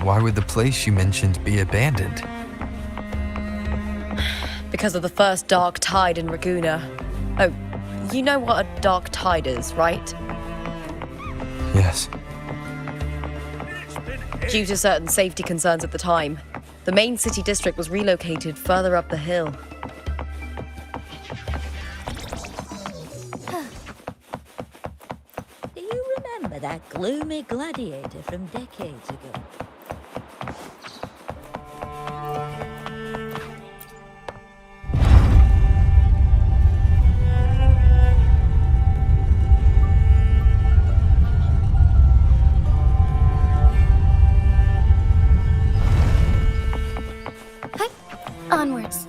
why would the place you mentioned be abandoned? Because of the first dark tide in Ragunna. Oh, you know what a dark tide is, right? Yes. Due to certain safety concerns at the time, the main city district was relocated further up the hill. Do you remember that gloomy gladiator from decades ago? Onwards.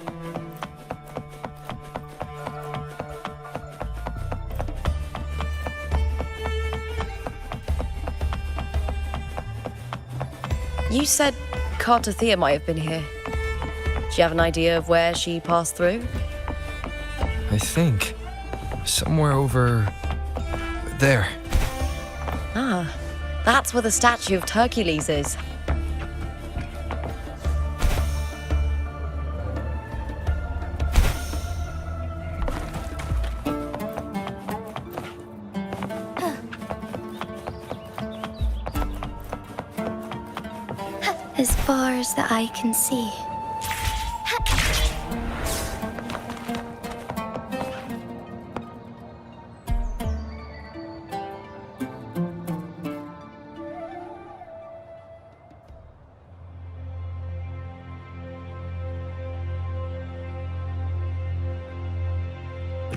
You said Cartethyia might have been here. Do you have an idea of where she passed through? I think somewhere over there. Ah, that's where the statue of Hercules is. As far as the eye can see.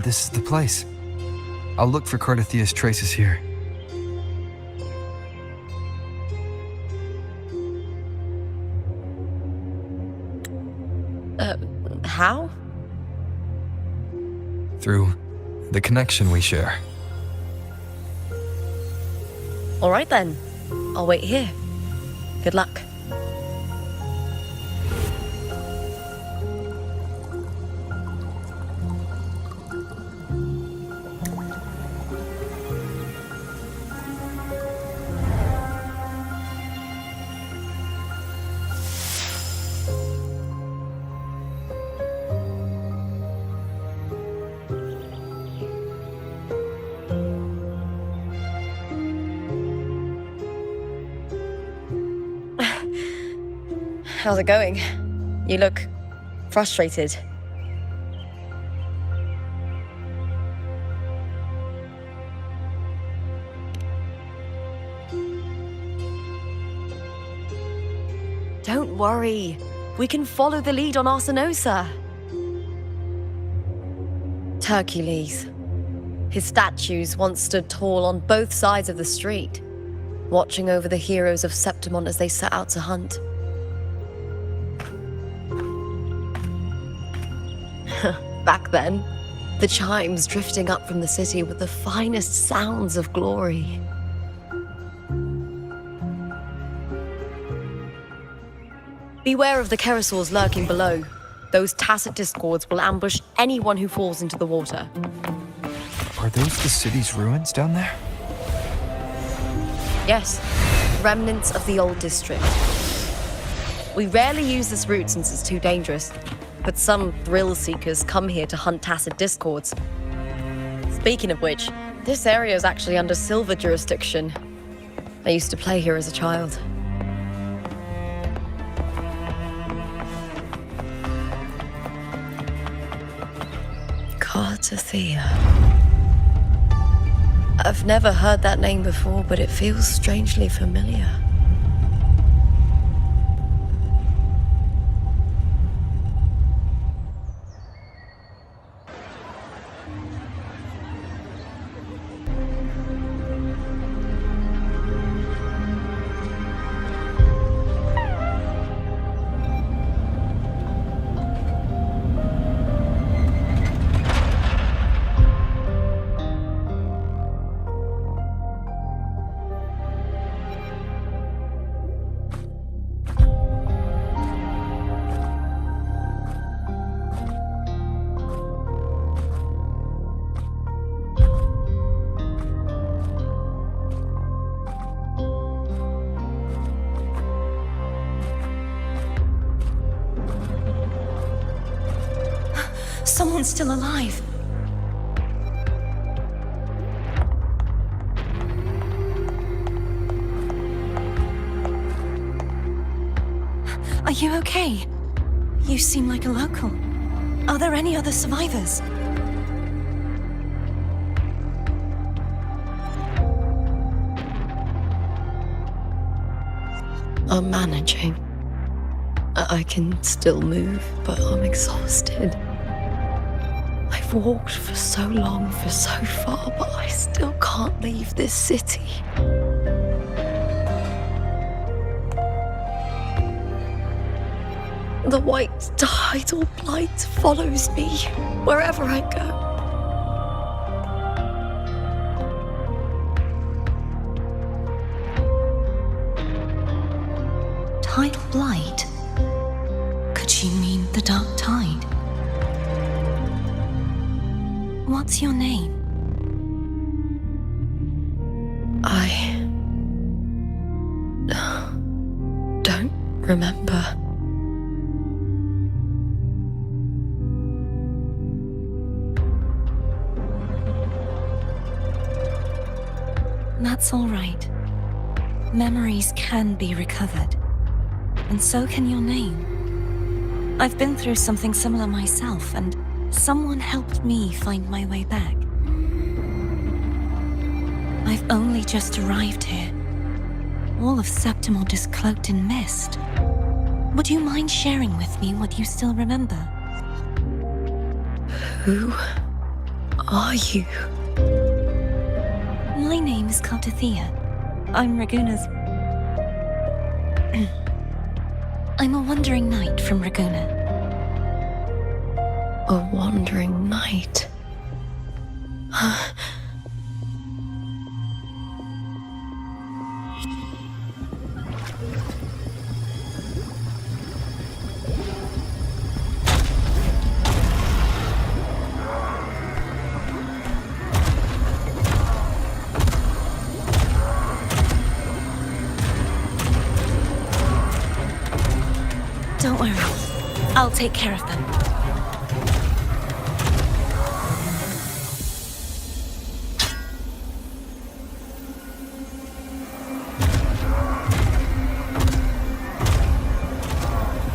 This is the place. I'll look for Cartethia's traces here. How? Through the connection we share. All right then. I'll wait here. Good luck. How's it going? You look frustrated. Don't worry. We can follow the lead on Arsinosa. Hercules. His statues once stood tall on both sides of the street, watching over the heroes of Septimont as they set out to hunt. Back then, the chimes drifting up from the city were the finest sounds of glory. Beware of the Kerosaurs lurking below. Those tacit discords will ambush anyone who falls into the water. Are those the city's ruins down there? Yes, remnants of the old district. We rarely use this route since it's too dangerous, but some thrill-seekers come here to hunt tacit discords. Speaking of which, this area is actually under Silver jurisdiction. I used to play here as a child. Cartethyia. I've never heard that name before, but it feels strangely familiar. Someone's still alive. Are you okay? You seem like a local. Are there any other survivors? I'm managing. I can still move, but I'm exhausted. I've walked for so long, for so far, but I still can't leave this city. The white tidal blight follows me wherever I go. Tidal blight? Could she mean the dark tide? What's your name? I don't remember. That's all right. Memories can be recovered. And so can your name. I've been through something similar myself, and someone helped me find my way back. I've only just arrived here. All of Septimont is cloaked in mist. Would you mind sharing with me what you still remember? Who are you? My name is Cartethyia. I'm Raguna's... I'm a wandering knight from Raguna. A wandering knight. Don't worry. I'll take care of them.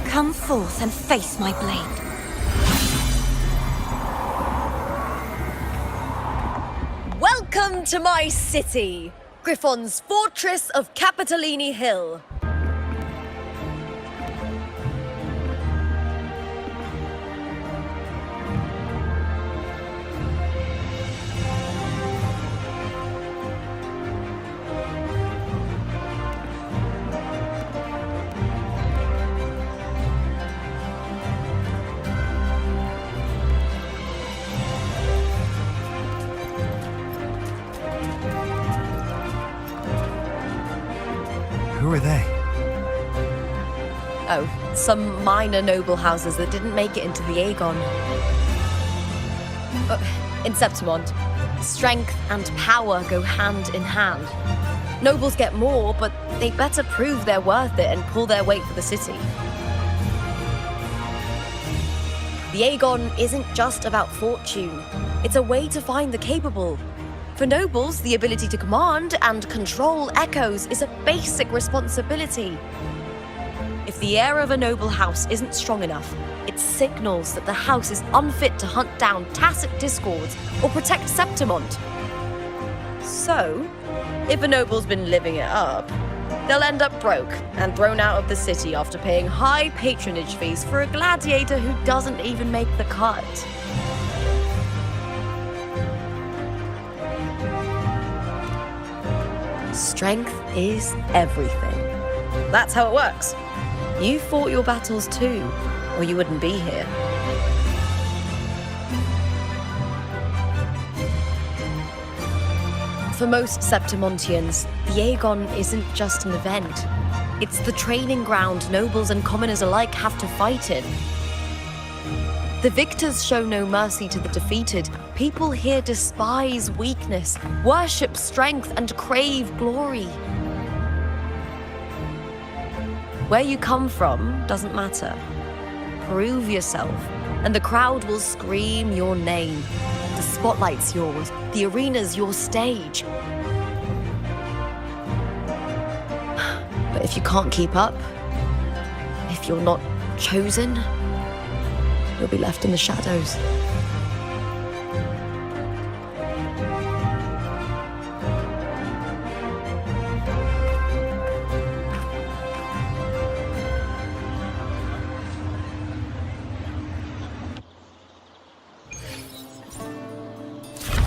Come forth and face my blade. Welcome to my city, Griffon's fortress of Capitolini Hill. Who are they? Oh, some minor noble houses that didn't make it into the Agon. In Septimont, strength and power go hand in hand. Nobles get more, but they better prove they're worth it and pull their weight for the city. The Agon isn't just about fortune. It's a way to find the capable. For nobles, the ability to command and control echoes is a basic responsibility. If the heir of a noble house isn't strong enough, it signals that the house is unfit to hunt down tacit discords or protect Septimont. So, if a noble's been living it up, they'll end up broke and thrown out of the city after paying high patronage fees for a gladiator who doesn't even make the cut. Strength is everything. That's how it works. You fought your battles too, or you wouldn't be here. For most Septimontians, the Agon isn't just an event. It's the training ground nobles and commoners alike have to fight in. The victors show no mercy to the defeated. People here despise weakness, worship strength, and crave glory. Where you come from doesn't matter. Prove yourself, and the crowd will scream your name. The spotlight's yours. The arena's your stage. But if you can't keep up, if you're not chosen, you'll be left in the shadows.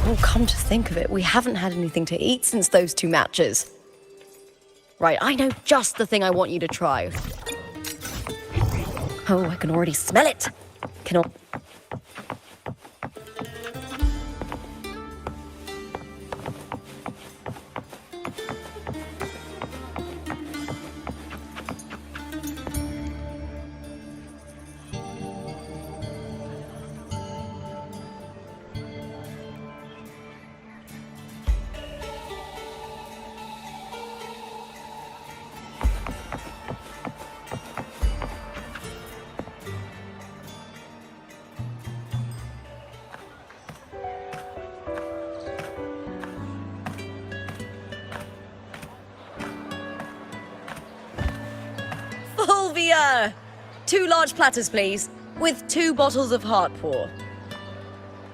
Oh, come to think of it, we haven't had anything to eat since those 2 matches. Right, I know just the thing I want you to try. Oh, I can already smell it. Fulvia! 2 large platters, please, with 2 bottles of Heartpour.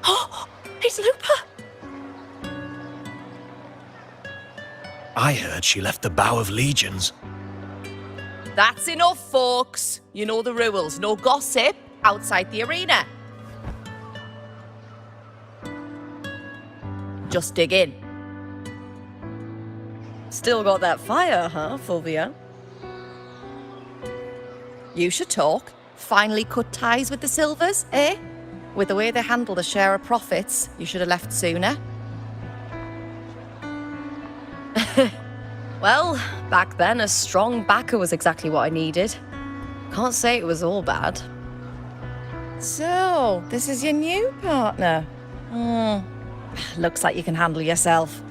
Oh, it's Lupa! I heard she left the Bow of Legions. That's enough, folks. You know the rules. No gossip outside the arena. Just dig in. Still got that fire, huh, Fulvia? You should talk. Finally cut ties with the Silvers, eh? With the way they handle the share of profits, you should have left sooner. Well, back then, a strong backer was exactly what I needed. Can't say it was all bad. So, this is your new partner. Looks like you can handle yourself.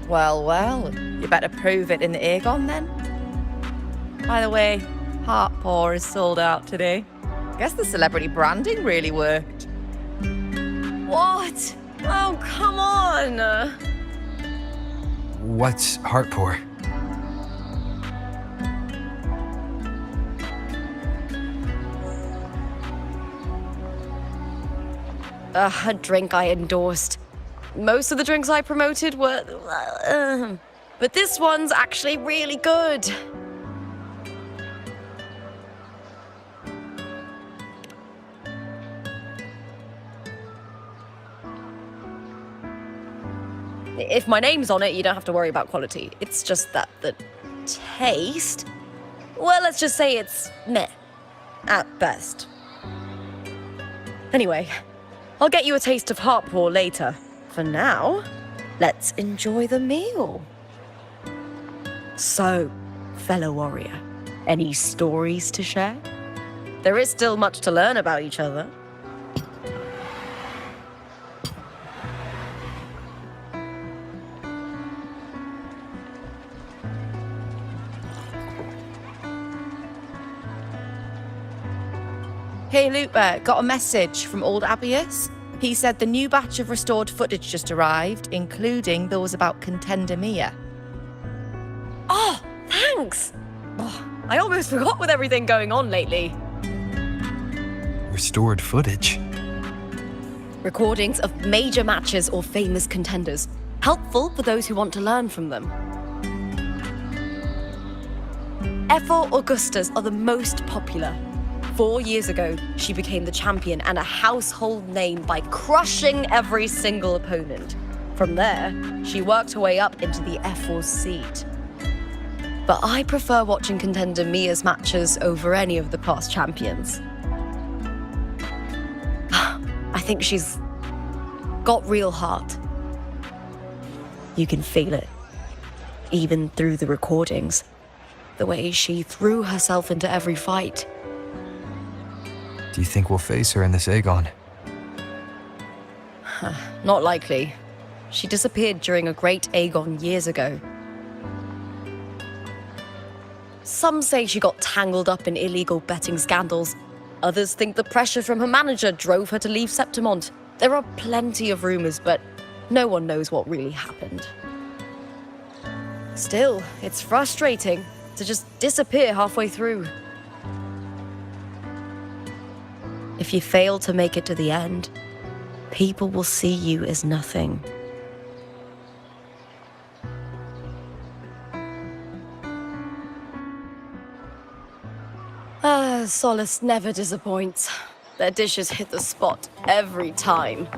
Well, you better prove it in the Agon then. By the way, Heartpour is sold out today. Guess the celebrity branding really worked. What? Oh, come on! What's Heartpour? A drink I endorsed. Most of the drinks I promoted were... but this one's actually really good. If my name's on it, you don't have to worry about quality. It's just that the taste... Well, let's just say it's meh, at best. Anyway, I'll get you a taste of Heartpour later. For now, let's enjoy the meal. So, fellow warrior, any stories to share? There is still much to learn about each other. Hey Lupa, got a message from old Abius. He said the new batch of restored footage just arrived, including those about Contender. Oh, thanks! Oh, I almost forgot with everything going on lately. Restored footage? Recordings of major matches or famous contenders. Helpful for those who want to learn from them. F4 Augustas are the most popular. 4 years ago, she became the champion and a household name by crushing every single opponent. From there, she worked her way up into the F4 seat. But I prefer watching Contender Mia's matches over any of the past champions. I think she's got real heart. You can feel it, even through the recordings. The way she threw herself into every fight. Do you think we'll face her in this Agon? Not likely. She disappeared during a Great Agon years ago. Some say she got tangled up in illegal betting scandals. Others think the pressure from her manager drove her to leave Septimont. There are plenty of rumors, but no one knows what really happened. Still, it's frustrating to just disappear halfway through. If you fail to make it to the end, people will see you as nothing. Solace never disappoints. Their dishes hit the spot every time.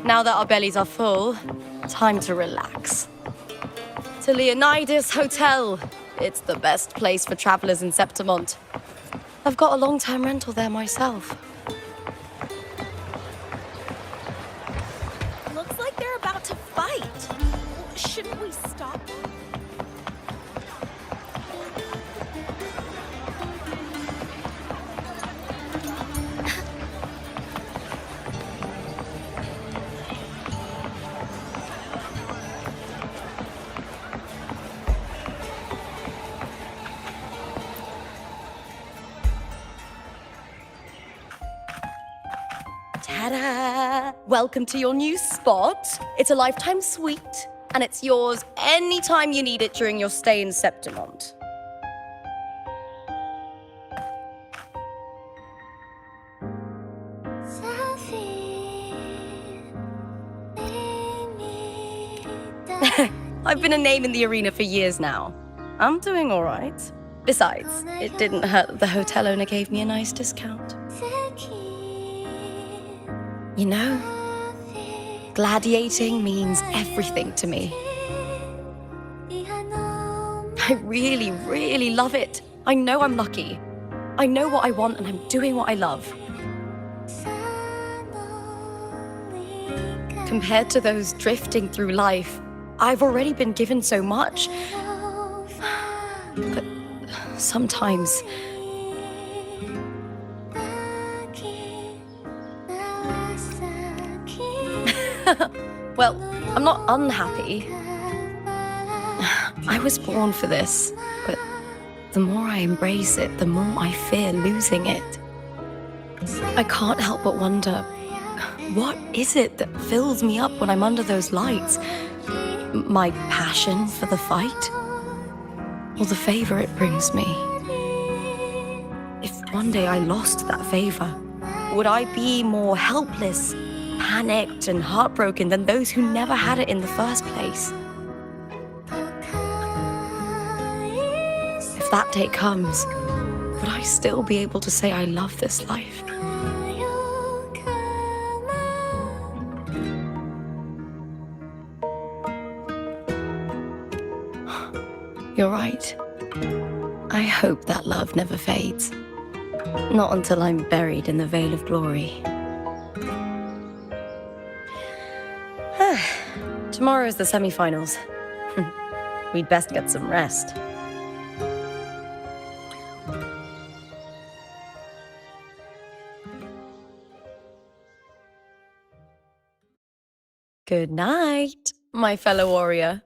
Now that our bellies are full, time to relax. To Leonidas Hotel. It's the best place for travelers in Septimont. I've got a long-term rental there myself. Looks like they're about to fight. Shouldn't we stop them? Ta-da! Welcome to your new spot. It's a lifetime suite, and it's yours anytime you need it during your stay in Septimont. I've been a name in the arena for years now. I'm doing all right. Besides, it didn't hurt that the hotel owner gave me a nice discount. You know, gladiating means everything to me. I really, really love it. I know I'm lucky. I know what I want and I'm doing what I love. Compared to those drifting through life, I've already been given so much. But sometimes well, I'm not unhappy. I was born for this, but the more I embrace it, the more I fear losing it. I can't help but wonder, what is it that fills me up when I'm under those lights? My passion for the fight? Or the favor it brings me? If one day I lost that favor, would I be more helpless, panicked and heartbroken than those who never had it in the first place? If that day comes, would I still be able to say I love this life? You're right. I hope that love never fades. Not until I'm buried in the veil of glory. Tomorrow is the semi-finals. We'd best get some rest. Good night, my fellow warrior.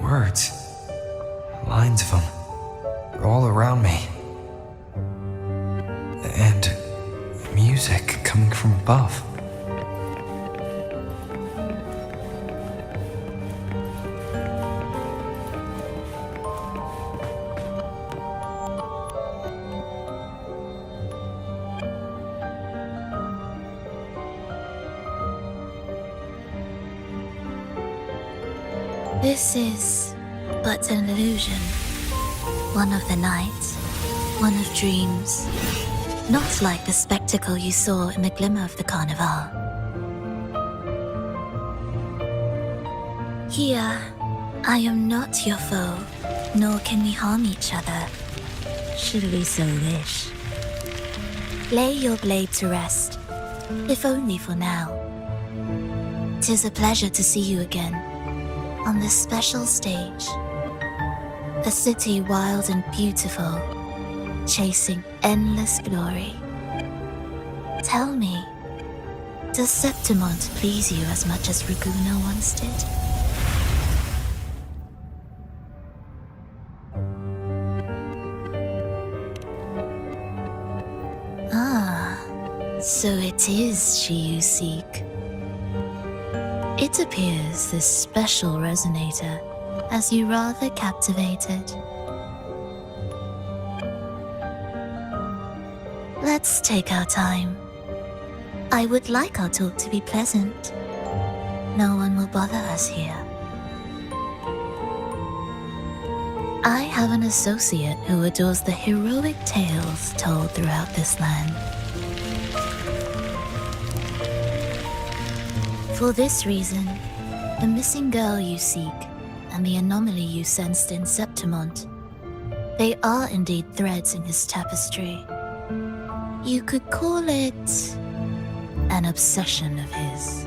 Words. Lines of them. They're all around me. And music coming from above. This is but an illusion. One of the night, one of dreams. Not like the spectacle you saw in the glimmer of the carnival. Here, I am not your foe, nor can we harm each other, should we so wish. Lay your blade to rest, if only for now. 'Tis a pleasure to see you again, on this special stage. A city wild and beautiful, chasing endless glory. Tell me, does Septimont please you as much as Raguna once did? Ah, so it is she you seek. It appears this special resonator has you rather captivated. Let's take our time. I would like our talk to be pleasant. No one will bother us here. I have an associate who adores the heroic tales told throughout this land. For this reason, the missing girl you seek and the anomaly you sensed in Septimont, they are indeed threads in his tapestry. You could call it an obsession of his.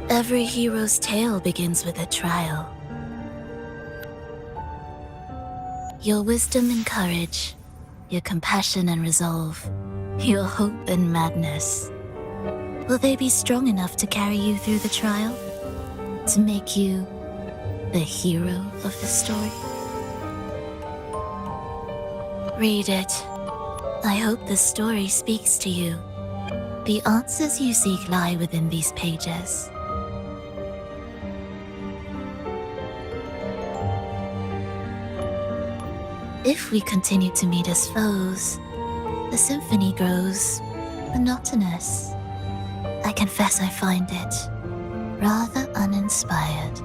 Every hero's tale begins with a trial. Your wisdom and courage, your compassion and resolve, your hope and madness. Will they be strong enough to carry you through the trial? To make you the hero of the story? Read it. I hope the story speaks to you. The answers you seek lie within these pages. If we continue to meet as foes, the symphony grows monotonous. I confess I find it rather uninspired.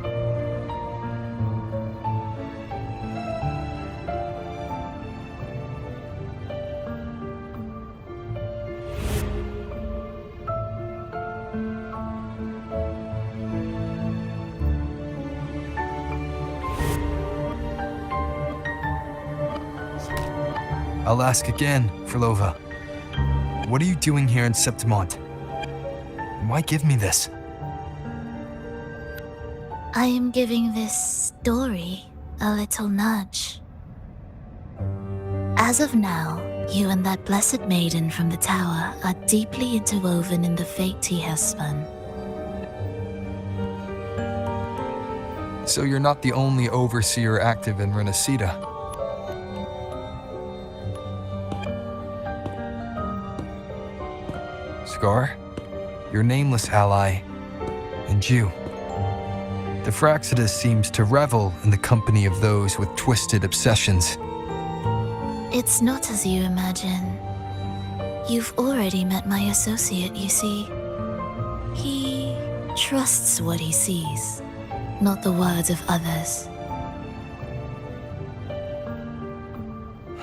I'll ask again, Frolova. What are you doing here in Septimont? Why give me this? I am giving this story a little nudge. As of now, you and that blessed maiden from the tower are deeply interwoven in the fate he has spun. So you're not the only overseer active in Rinascita. Scar, your nameless ally, and you. The Fraxidus seems to revel in the company of those with twisted obsessions. It's not as you imagine. You've already met my associate, you see. He trusts what he sees, not the words of others.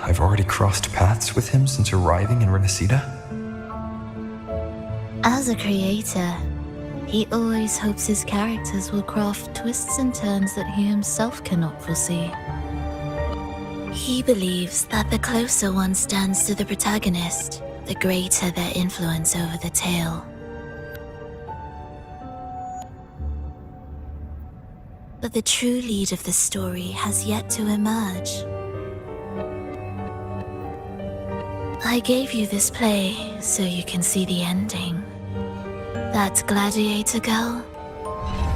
I've already crossed paths with him since arriving in Rinascita. As a creator, he always hopes his characters will craft twists and turns that he himself cannot foresee. He believes that the closer one stands to the protagonist, the greater their influence over the tale. But the true lead of the story has yet to emerge. I gave you this play so you can see the ending. That gladiator girl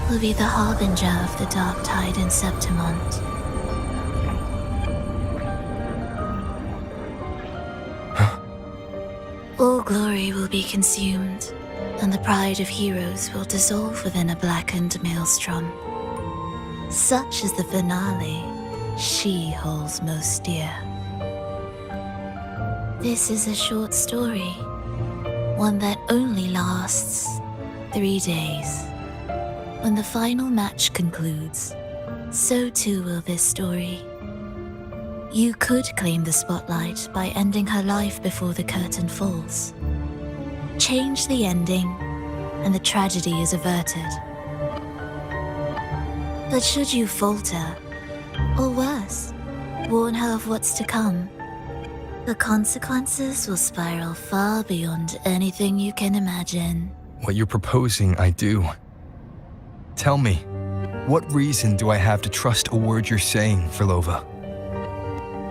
will be the harbinger of the dark tide in Septimont. All glory will be consumed, and the pride of heroes will dissolve within a blackened maelstrom. Such is the finale she holds most dear. This is a short story, one that only lasts 3 days. When the final match concludes, so too will this story. You could claim the spotlight by ending her life before the curtain falls. Change the ending, and the tragedy is averted. But should you falter, or worse, warn her of what's to come, the consequences will spiral far beyond anything you can imagine. What you're proposing, I do. Tell me, what reason do I have to trust a word you're saying, Firlova?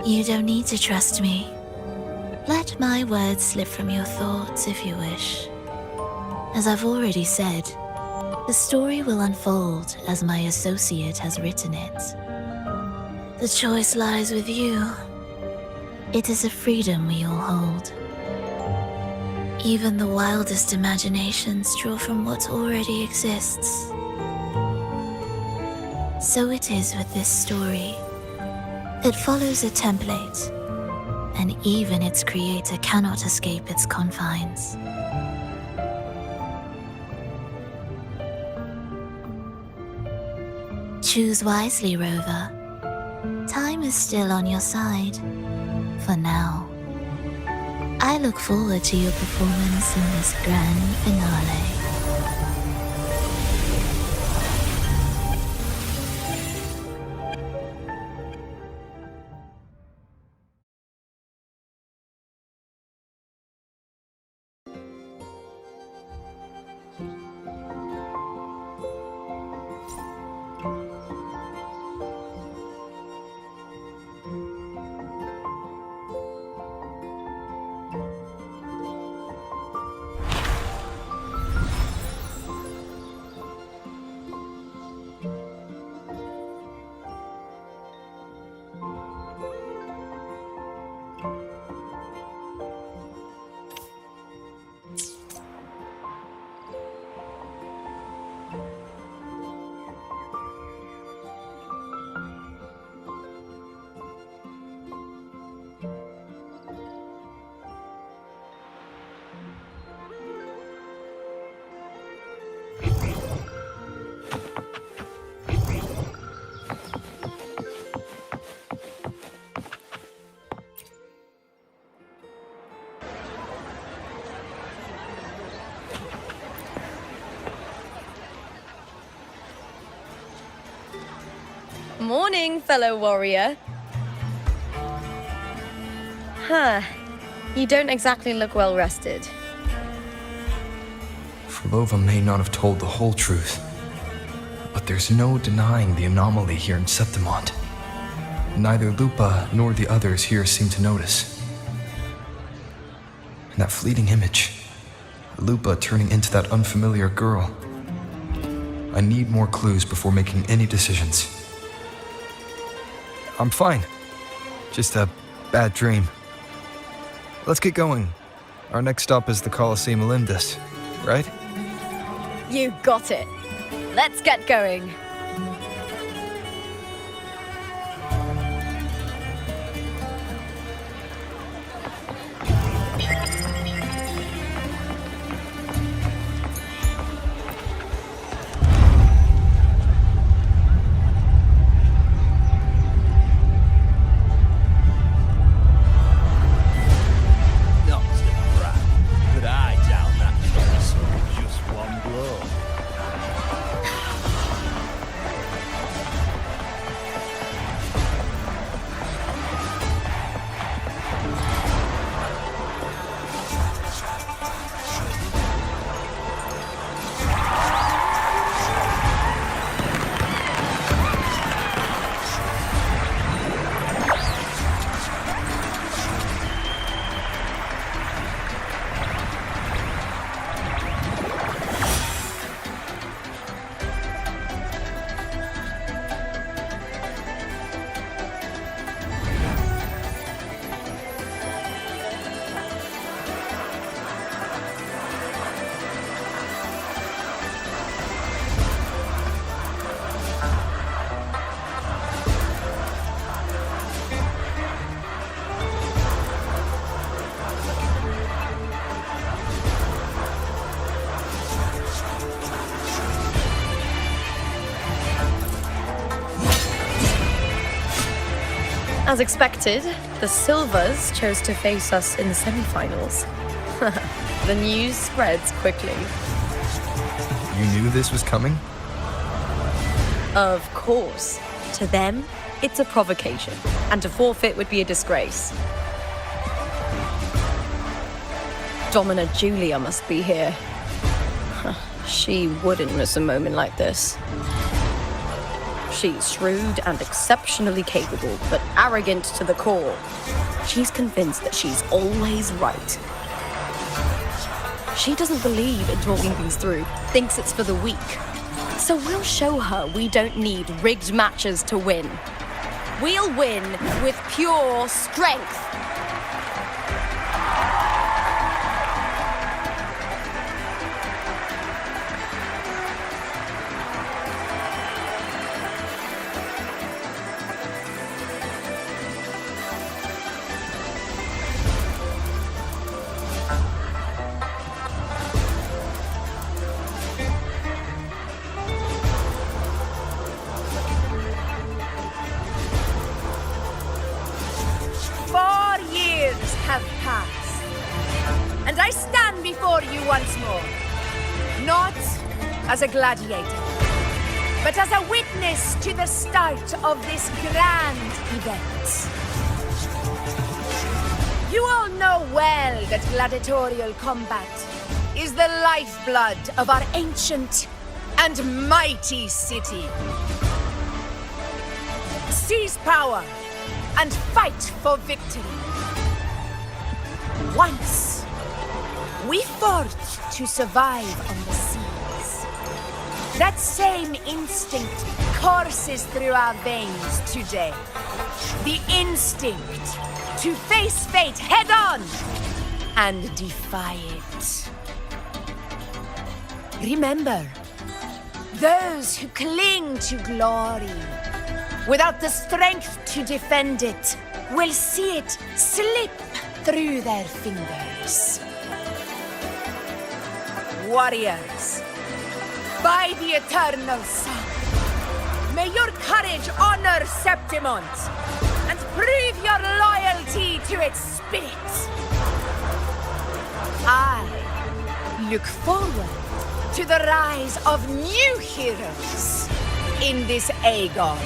You don't need to trust me. Let my words slip from your thoughts if you wish. As I've already said, the story will unfold as my associate has written it. The choice lies with you. It is a freedom we all hold. Even the wildest imaginations draw from what already exists. So it is with this story. It follows a template, and even its creator cannot escape its confines. Choose wisely, Rover. Time is still on your side, for now. I look forward to your performance in this grand finale. Morning, fellow warrior. You don't exactly look well rested. Firlova may not have told the whole truth, but there's no denying the anomaly here in Septimont. Neither Lupa nor the others here seem to notice. And that fleeting image, Lupa turning into that unfamiliar girl. I need more clues before making any decisions. I'm fine. Just a bad dream. Let's get going. Our next stop is the Colosseum Olympus, right? You got it. Let's get going. As expected, the Silvers chose to face us in the semifinals. The news spreads quickly. You knew this was coming? Of course. To them, it's a provocation, and to forfeit would be a disgrace. Domina Julia must be here. She wouldn't miss a moment like this. She's shrewd and exceptionally capable, but arrogant to the core. She's convinced that she's always right. She doesn't believe in talking things through, thinks it's for the weak. So we'll show her we don't need rigged matches to win. We'll win with pure strength. Have passed, and I stand before you once more, not as a gladiator, but as a witness to the start of this grand event. You all know well that gladiatorial combat is the lifeblood of our ancient and mighty city. Seize power and fight for victory. Once, we fought to survive on the seas. That same instinct courses through our veins today. The instinct to face fate head-on and defy it. Remember, those who cling to glory without the strength to defend it will see it slip through their fingers. Warriors, by the eternal sun, may your courage honor Septimont and prove your loyalty to its spirit. I look forward to the rise of new heroes in this Agon.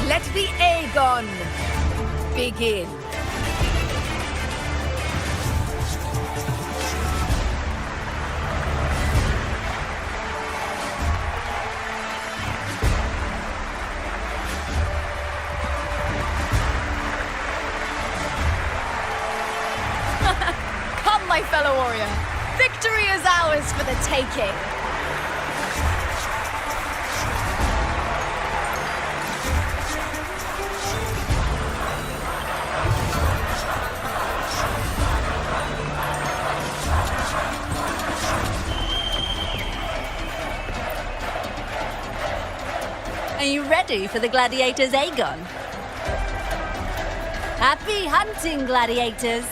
Let the Agon begin. Come, my fellow warrior. Victory is ours for the taking. Are you ready for the gladiators' Agon? Happy hunting, gladiators!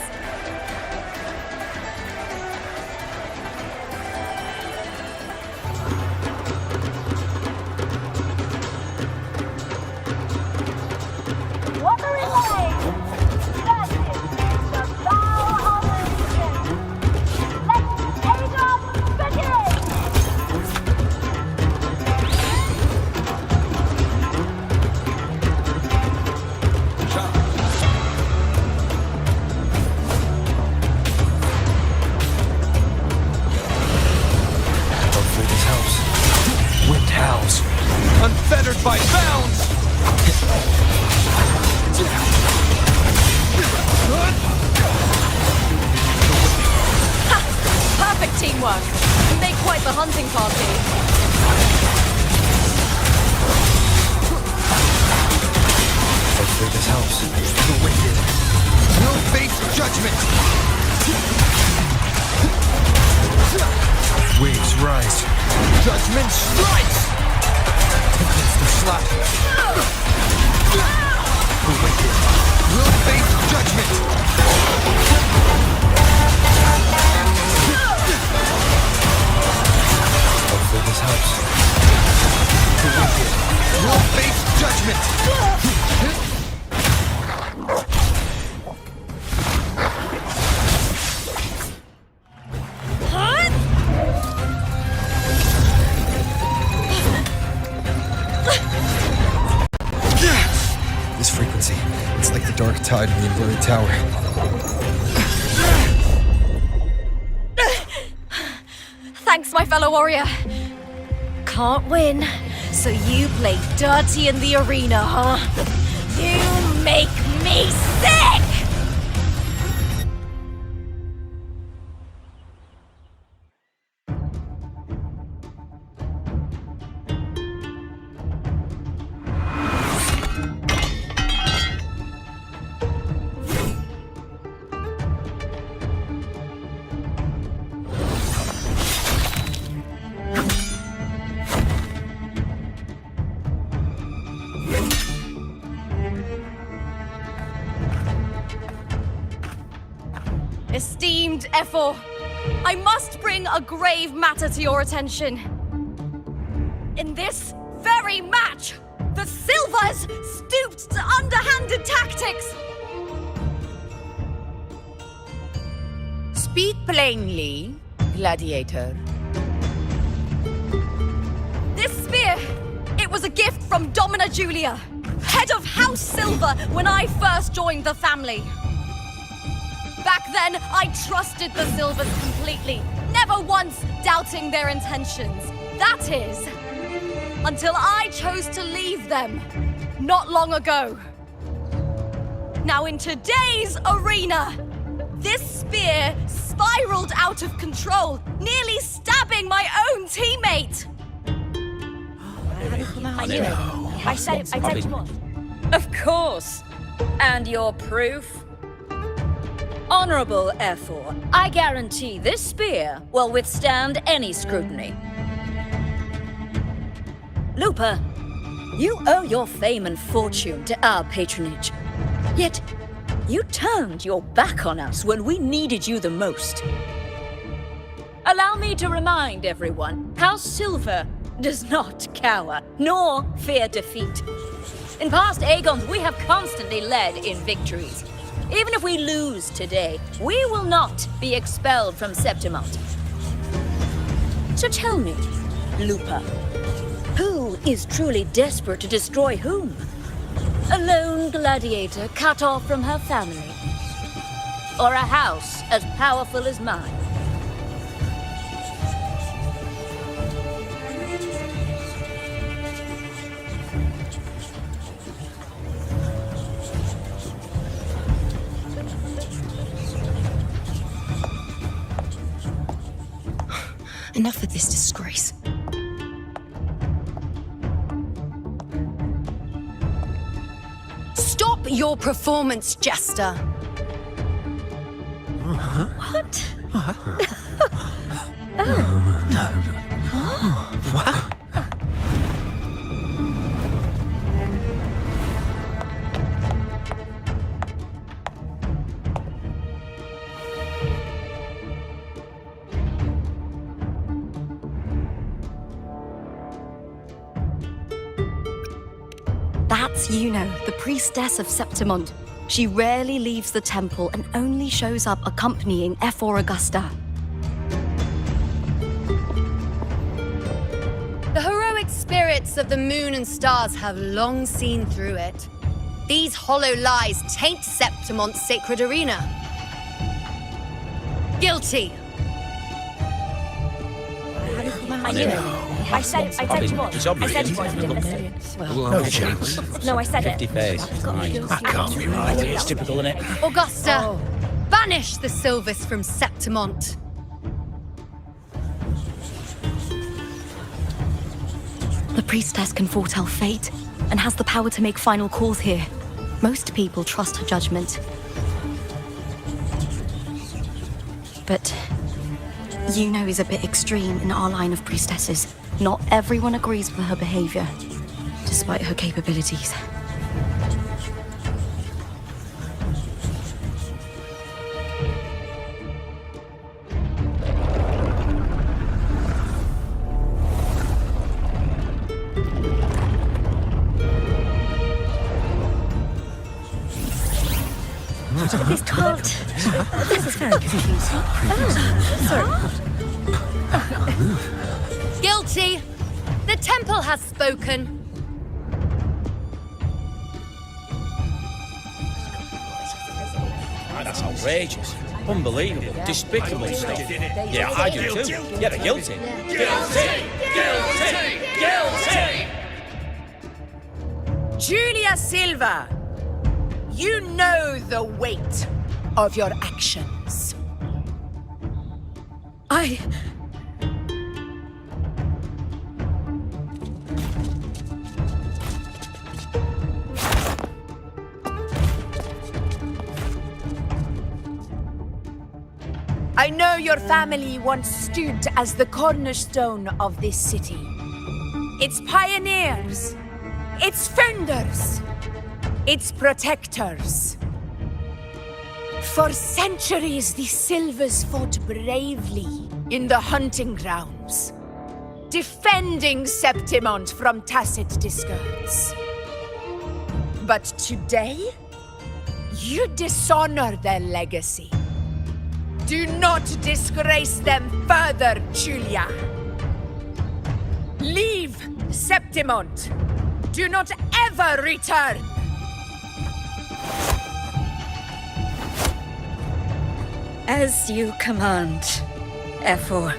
Unfettered by bounds! Perfect teamwork. You make quite the hunting party. Hopefully this helps. The wicked will face judgment! Waves rise. Judgment strikes! The slap. The wicked will face judgment! Hopefully this helps. tide in the inverted tower. Thanks, my fellow warrior. Can't win, so you play dirty in the arena, huh? You make me sick! Esteemed Ephor, I must bring a grave matter to your attention. In this very match, the Silvers stooped to underhanded tactics. Speak plainly, gladiator. This spear, it was a gift from Domina Julia, head of House Silver when I first joined the family. Back then, I trusted the Silvers completely, never once doubting their intentions. That is, until I chose to leave them, not long ago. Now in today's arena, this spear spiraled out of control, nearly stabbing my own teammate. I knew it. I said it was. Of course. And your proof? Honorable Ephor, I guarantee this spear will withstand any scrutiny. Lupa, you owe your fame and fortune to our patronage. Yet, you turned your back on us when we needed you the most. Allow me to remind everyone, House Silver does not cower, nor fear defeat. In past Agons, we have constantly led in victories. Even if we lose today, we will not be expelled from Septimont. So tell me, Lupa, who is truly desperate to destroy whom? A lone gladiator cut off from her family? Or a house as powerful as mine? Enough of this disgrace. Stop your performance, Jester. What? What? That's Yuno, the priestess of Septimont. She rarely leaves the temple and only shows up accompanying Ephor Augusta. The heroic spirits of the moon and stars have long seen through it. These hollow lies taint Septimont's sacred arena. Guilty. I knew it. I said it was. It's obvious. I said it was. No chance. No, I said it. 50 face. That can't be right. It's typical, isn't it? Augusta, banish the Silvers from Septimont. The priestess can foretell fate and has the power to make final calls here. Most people trust her judgment. But Yuno is a bit extreme in our line of priestesses. Not everyone agrees with her behavior, despite her capabilities. This can't. This is very confusing. Sorry. Guilty. The temple has spoken. That's outrageous. Unbelievable. Despicable stuff. Yeah, I do too. Yeah, they're guilty. Guilty! Guilty! Guilty! Julia Silva, you know the weight of your actions. I know your family once stood as the cornerstone of this city. Its pioneers, its founders, its protectors. For centuries, the Silvers fought bravely in the hunting grounds, defending Septimont from tacit discords. But today, you dishonor their legacy. Do not disgrace them further, Julia. Leave Septimont. Do not ever return. As you command, Efor.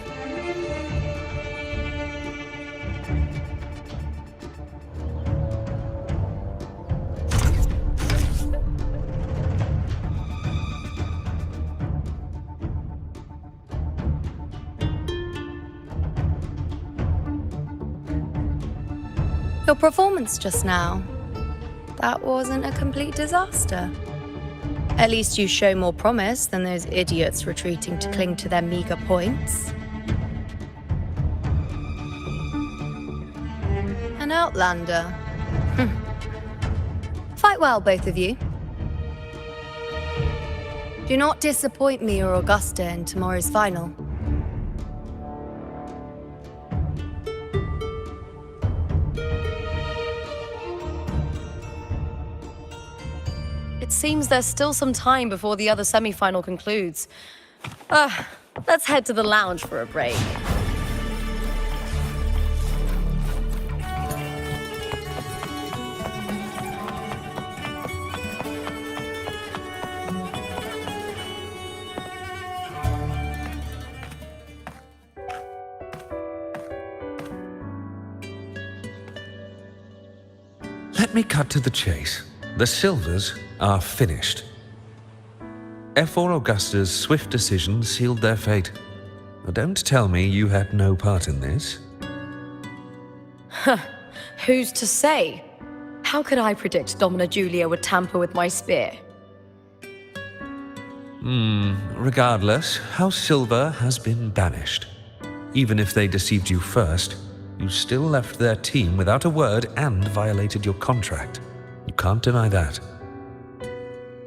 Your performance just now. That wasn't a complete disaster. At least you show more promise than those idiots retreating to cling to their meager points. An outlander. Fight well, both of you. Do not disappoint me or Augusta in tomorrow's final. It seems there's still some time before the other semi-final concludes. Let's head to the lounge for a break. Let me cut to the chase. The Silvers are finished. Efor Augusta's swift decision sealed their fate. Now, don't tell me you had no part in this. Who's to say? How could I predict Domina Julia would tamper with my spear? Regardless, House Silver has been banished. Even if they deceived you first, you still left their team without a word and violated your contract. You can't deny that.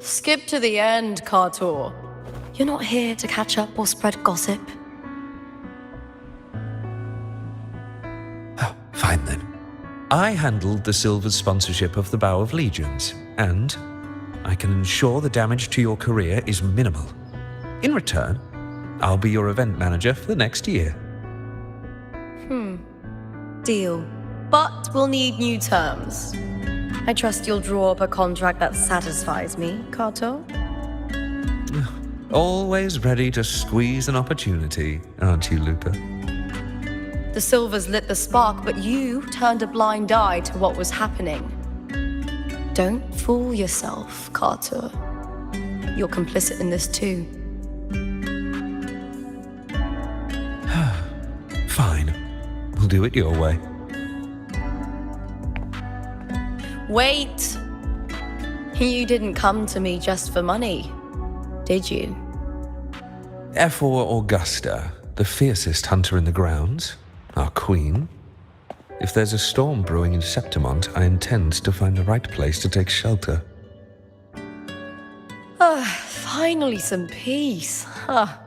Skip to the end, Cartor. You're not here to catch up or spread gossip. Oh, fine then. I handled the Silver's sponsorship of the Bow of Legions, and I can ensure the damage to your career is minimal. In return, I'll be your event manager for the next year. Deal. But we'll need new terms. I trust you'll draw up a contract that satisfies me, Cartor. Always ready to squeeze an opportunity, aren't you, Lupa? The Silvers lit the spark, but you turned a blind eye to what was happening. Don't fool yourself, Cartor. You're complicit in this too. Fine. We'll do it your way. Wait! You didn't come to me just for money, did you? Efor Augusta, the fiercest hunter in the grounds, our queen. If there's a storm brewing in Septimont, I intend to find the right place to take shelter. Finally some peace.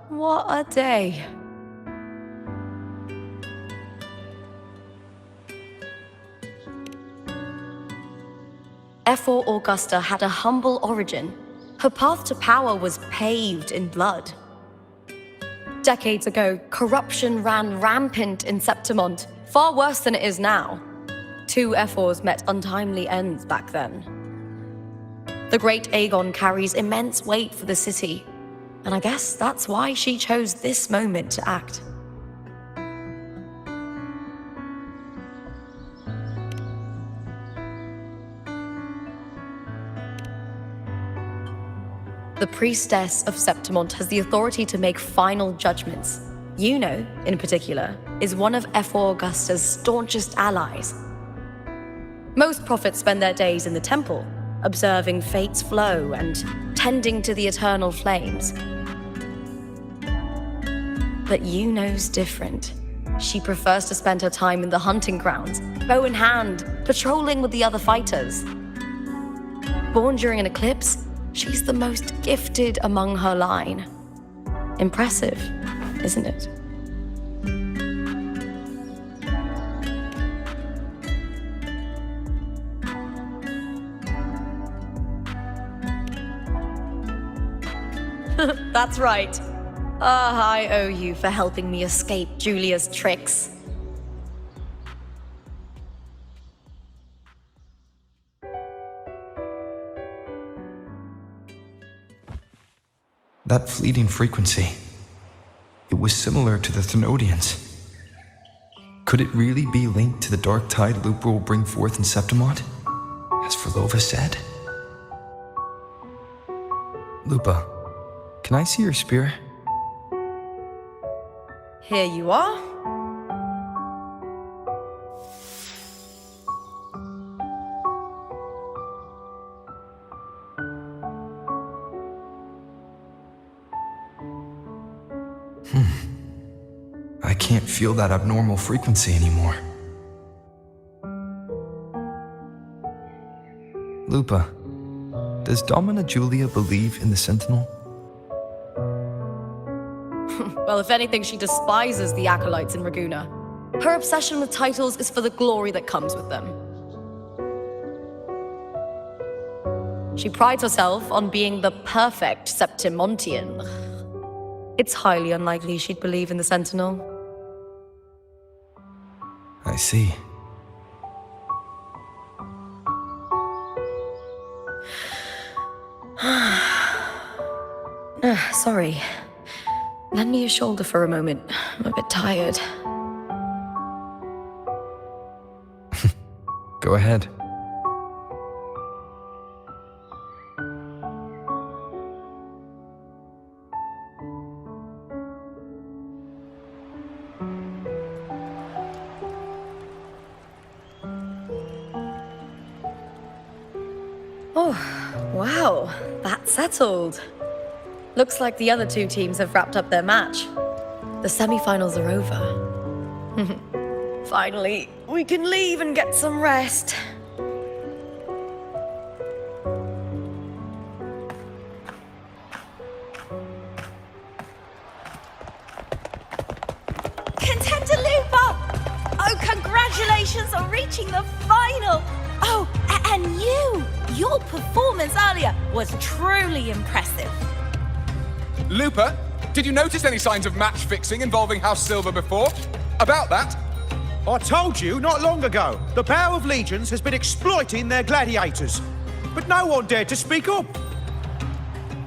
What a day. Efor Augusta had a humble origin. Her path to power was paved in blood. Decades ago, corruption ran rampant in Septimont, far worse than it is now. Two Efors met untimely ends back then. The Great Agon carries immense weight for the city, and I guess that's why she chose this moment to act. The priestess of Septimont has the authority to make final judgments. Juno, in particular, is one of Ephor Augusta's staunchest allies. Most prophets spend their days in the temple, observing fate's flow and tending to the eternal flames. But Juno's different. She prefers to spend her time in the hunting grounds, bow in hand, patrolling with the other fighters. Born during an eclipse, she's the most gifted among her line. Impressive, isn't it? That's right. I owe you for helping me escape Julia's tricks. That fleeting frequency, it was similar to the Thenodians. Could it really be linked to the dark tide Lupa will bring forth in Septimont, as Verlova said? Lupa, can I see your spear? Here you are. I can't feel that abnormal frequency anymore. Lupa, does Domina Julia believe in the Sentinel? Well, if anything, she despises the acolytes in Raguna. Her obsession with titles is for the glory that comes with them. She prides herself on being the perfect Septimontian. It's highly unlikely she'd believe in the Sentinel. I see. Sorry. Lend me your shoulder for a moment. I'm a bit tired. Go ahead. Oh, wow. That's settled. Looks like the other two teams have wrapped up their match. The semi-finals are over. Finally, we can leave and get some rest. Contender Lupa! Oh, congratulations on reaching the final! Oh, and your performance earlier was truly impressive. Lupa, did you notice any signs of match fixing involving House Silver before? About that? I told you not long ago, the Bow of Legions has been exploiting their gladiators. But no one dared to speak up.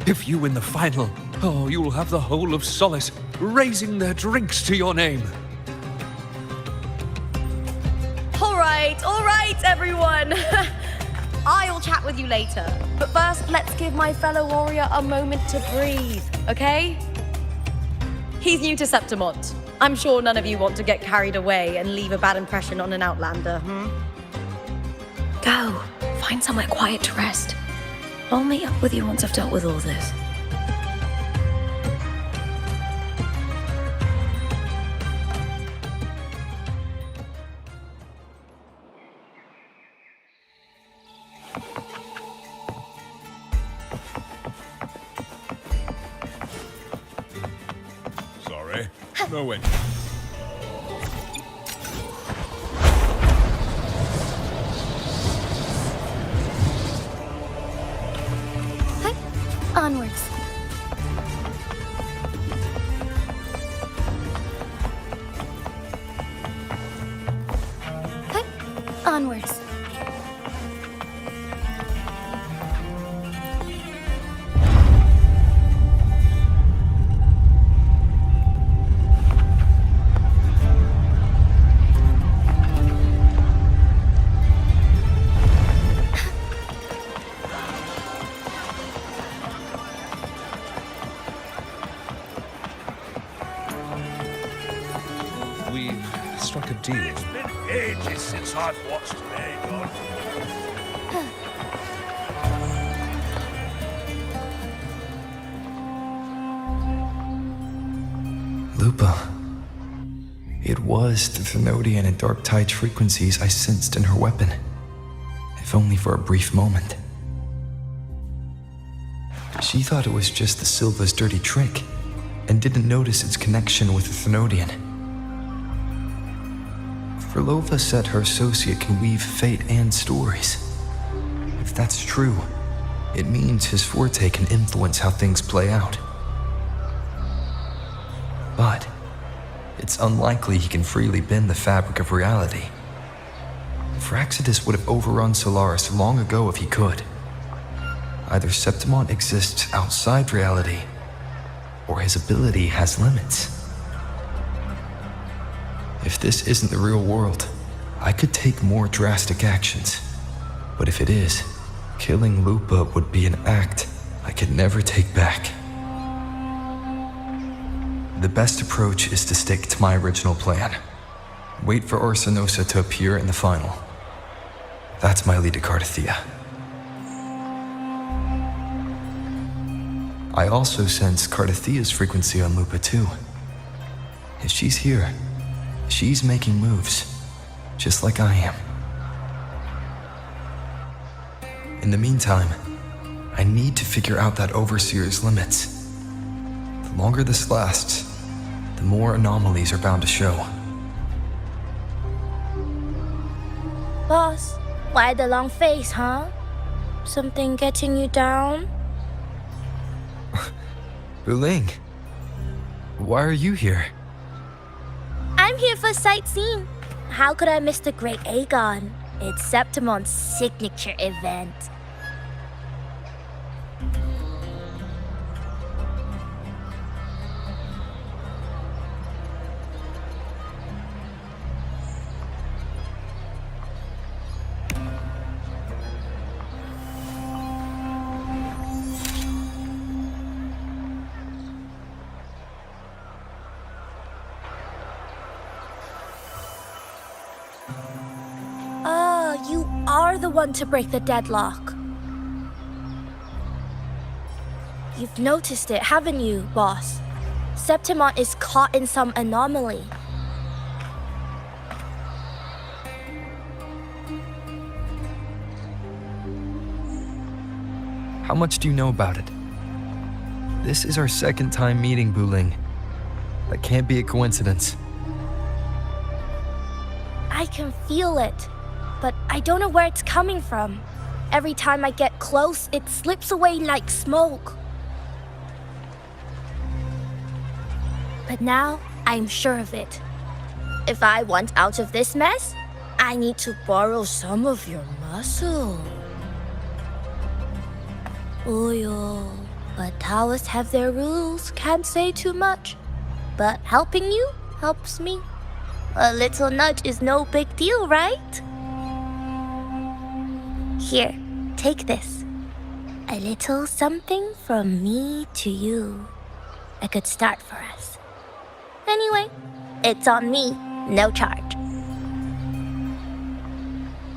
If you win the final, you'll have the whole of Solace raising their drinks to your name. All right, everyone. I'll chat with you later. But first, let's give my fellow warrior a moment to breathe, okay? He's new to Septimont. I'm sure none of you want to get carried away and leave a bad impression on an outlander, Go. Find somewhere quiet to rest. I'll meet up with you once I've dealt with all this. No way. Hi. Onwards. Hi. Onwards. strike a deal. It's been ages since I've watched Agon. Lupa. It was the Thenodian and Dark Tide's frequencies I sensed in her weapon, if only for a brief moment. She thought it was just the Silva's dirty trick, and didn't notice its connection with the Thenodian. Frolova said her associate can weave fate and stories. If that's true, it means his forte can influence how things play out. But it's unlikely he can freely bend the fabric of reality. Fraxidus would have overrun Solaris long ago if he could. Either Septimont exists outside reality, or his ability has limits. If this isn't the real world, I could take more drastic actions. But if it is, killing Lupa would be an act I could never take back. The best approach is to stick to my original plan. Wait for Arsinosa to appear in the final. That's my lead to Cartethyia. I also sense Cartethia's frequency on Lupa too. If she's here, she's making moves, just like I am. In the meantime, I need to figure out that Overseer's limits. The longer this lasts, the more anomalies are bound to show. Boss, why the long face, huh? Something getting you down? Wuthering, why are you here? I'm here for sightseeing. How could I miss the Great Agon? It's Septimont's signature event. You are the one to break the deadlock. You've noticed it, haven't you, boss? Septimont is caught in some anomaly. How much do you know about it? This is our second time meeting, Wuthering. That can't be a coincidence. I can feel it, but I don't know where it's coming from. Every time I get close, it slips away like smoke. But now, I'm sure of it. If I want out of this mess, I need to borrow some of your muscle. Oyo, but Taoists have their rules, can't say too much. But helping you helps me. A little nudge is no big deal, right? Here, take this. A little something from me to you. A good start for us. Anyway, it's on me, no charge.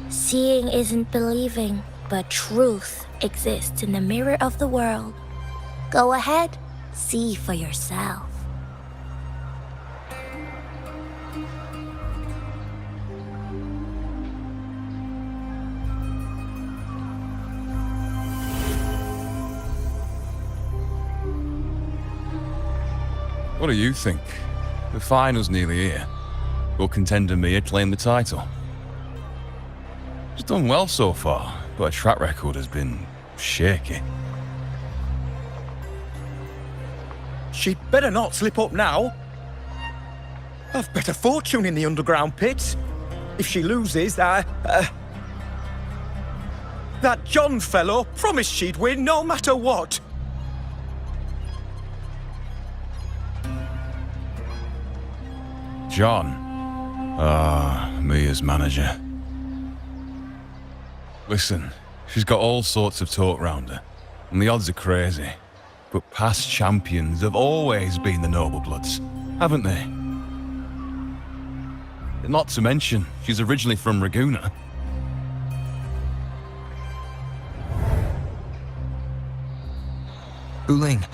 Seeing isn't believing, but truth exists in the mirror of the world. Go ahead, see for yourself. What do you think? The final's nearly here. Will Contender Mia claim the title? She's done well so far, but her track record has been shaky. She'd better not slip up now. I've better fortune in the underground pits. If she loses, that John fellow promised she'd win no matter what. John. Mia's manager. Listen, she's got all sorts of talk round her, and the odds are crazy. But past champions have always been the noble bloods, haven't they? Not to mention, she's originally from Raguna. Uling.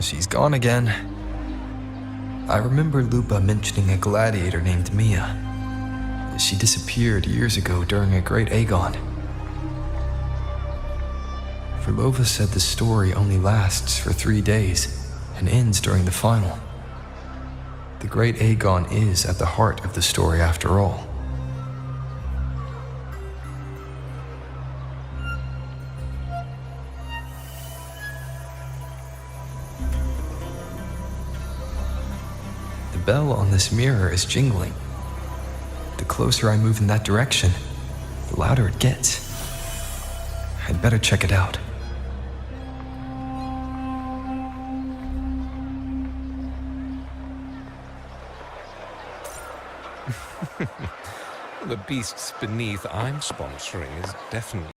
She's gone again. I remember Lupa mentioning a gladiator named Mia. She disappeared years ago during a Great Agon. Verlova said the story only lasts for 3 days and ends during the final. The Great Agon is at the heart of the story after all. The bell on this mirror is jingling. The closer I move in that direction, the louder it gets. I'd better check it out. The beasts beneath I'm sponsoring is definitely